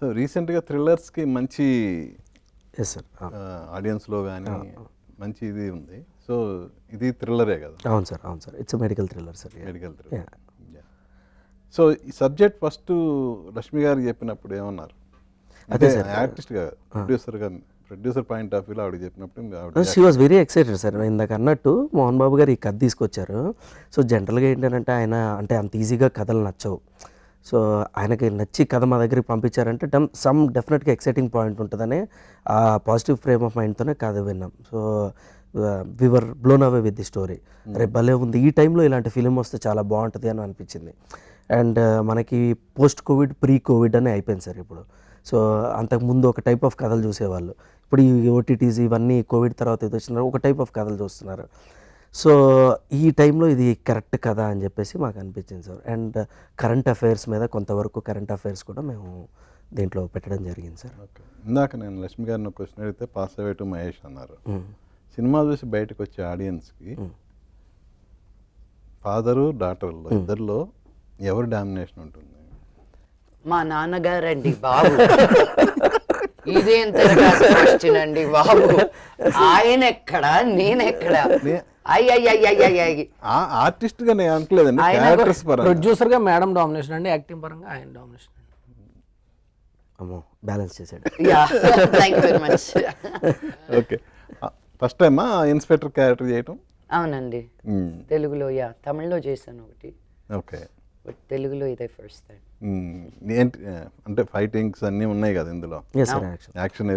So రీసెంట్గా థ్రిల్లర్స్కి మంచి yes sir. ఆడియన్స్లో కానీ మంచి ఇది ఉంది. సో ఇది థ్రిల్లరే కదా? అవును సార్, అవును sir. It's medical thriller sir. Medical thriller. So ఈ సబ్జెక్ట్ ఫస్ట్ రష్మి గారికి చెప్పినప్పుడు ఏమన్నారు? అదే సార్, ఆర్టిస్ట్గా ప్రొడ్యూసర్ పాయింట్ ఆఫ్ వ్యూలో ఆవిడ చెప్పినప్పుడు she was very excited sir. ఇందాక అన్నట్టు మోహన్ బాబు గారు ఈ కథ తీసుకొచ్చారు. సో జనరల్గా ఏంటంటే ఆయన అంటే అంత ఈజీగా కథలు నచ్చవు. సో ఆయనకి నచ్చి కథ మా దగ్గరికి పంపించారంటే సమ్ డెఫినెట్గా ఎక్సైటింగ్ పాయింట్ ఉంటుందని ఆ పాజిటివ్ ఫ్రేమ్ ఆఫ్ మైండ్తోనే కథ విన్నాం. So we were blown away with the story. రే భలే ఉంది, ఈ టైంలో ఇలాంటి ఫిలిం వస్తే చాలా బాగుంటుంది అని అనిపించింది. అండ్ మనకి పోస్ట్ కోవిడ్ ప్రీ కోవిడ్ అని అయిపోయింది సార్ ఇప్పుడు. సో అంతకుముందు ఒక టైప్ ఆఫ్ కథలు చూసేవాళ్ళు, ఇప్పుడు ఈ ఓటీటీస్ ఇవన్నీ కోవిడ్ తర్వాత ఇది వచ్చినారు, ఒక టైప్ ఆఫ్ కథలు చూస్తున్నారు. సో ఈ టైంలో ఇది కరెక్ట్ కదా అని చెప్పేసి మాకు అనిపించింది సార్. అండ్ కరెంట్ అఫైర్స్ మీద కొంతవరకు కరెంట్ అఫైర్స్ కూడా మేము దీంట్లో పెట్టడం జరిగింది సార్. ఓకే. ఇందాక నేను లక్ష్మి గారిని ఒక క్వశ్చన్ అడిగితే పాస్ అవే టు మహేష్ అన్నారు. సినిమా చూసి బయటకు వచ్చే ఆడియన్స్కి ఫాదరు డాటర్లో ఇద్దరిలో ఎవరు డామినేషన్ ఉంటుంది? మా నాన్నగారండి బాబు. ఇదేం క్వశ్చన్ అండి బాబు. ఆయన ఎక్కడ, నేనెక్కడ? ఆర్టిస్ట్ గా నేను అనట్లేదండి, క్యారెక్టర్స్ పరంగా. ప్రొడ్యూసర్ గా మేడం డామినేషన్ అండి, యాక్టింగ్ పరంగా ఆయన డామినేషన్. అమ్మో, బ్యాలెన్స్ చేశాడు. ఓకే. ఫస్ట్ టైమా ఇన్స్పెక్టర్ క్యారెక్టర్ చేయటం? అవునండి, తెలుగులో. తమిళ్లో చేశాను ఒకటి. ఓకే. బట్ తెలుగులో ఇదే ఫస్ట్ టైం. ఏంటి అంటే ఫైటింగ్స్ అన్నీ ఉన్నాయి కదా ఇందులో? యాక్షన్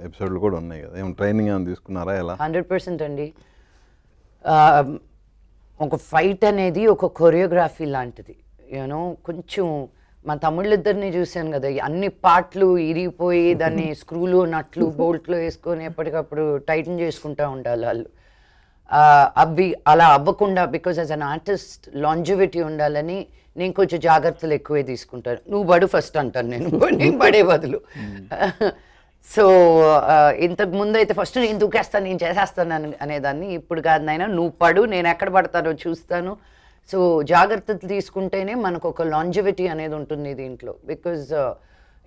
ఎపిసోడ్లు కూడా ఉన్నాయి కదా, ఏమైనా ట్రైనింగ్ ఏమైనా తీసుకున్నారా? ఎలా? 100% అండి. ఒక ఫైట్ అనేది ఒక కొరియోగ్రఫీ లాంటిది. యూనో కొంచెం మా తమ్ముళ్ళిద్దరిని చూశాను కదా, అన్ని పార్ట్లు ఇరిగిపోయి దాన్ని స్క్రూలు నట్లు బోల్ట్లు వేసుకొని ఎప్పటికప్పుడు టైటన్ చేసుకుంటూ ఉండాలి వాళ్ళు. అవి అలా అవ్వకుండా, because as an artist longevity ఉండాలని నేను కొంచెం జాగ్రత్తలు ఎక్కువే తీసుకుంటాను. నువ్వు పడు ఫస్ట్ అంటాను నేను పడే బదులు. సో ఇంతకు ముందు అయితే ఫస్ట్ నేను దూకేస్తాను, నేను చేసేస్తాను అనేదాన్ని. ఇప్పుడు కాదు నాయనా, నువ్వు పడు, నేను ఎక్కడ పడతానో చూస్తాను. సో జాగ్రత్తలు తీసుకుంటేనే మనకు ఒక లాంజివిటీ అనేది ఉంటుంది దీంట్లో. బికాజ్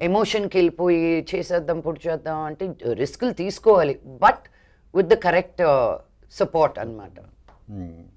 ఎమోషన్కి వెళ్ళిపోయి చేసేద్దాం పొడి చేద్దాం అంటే రిస్కులు తీసుకోవాలి, but with the correct support అన్నమాట.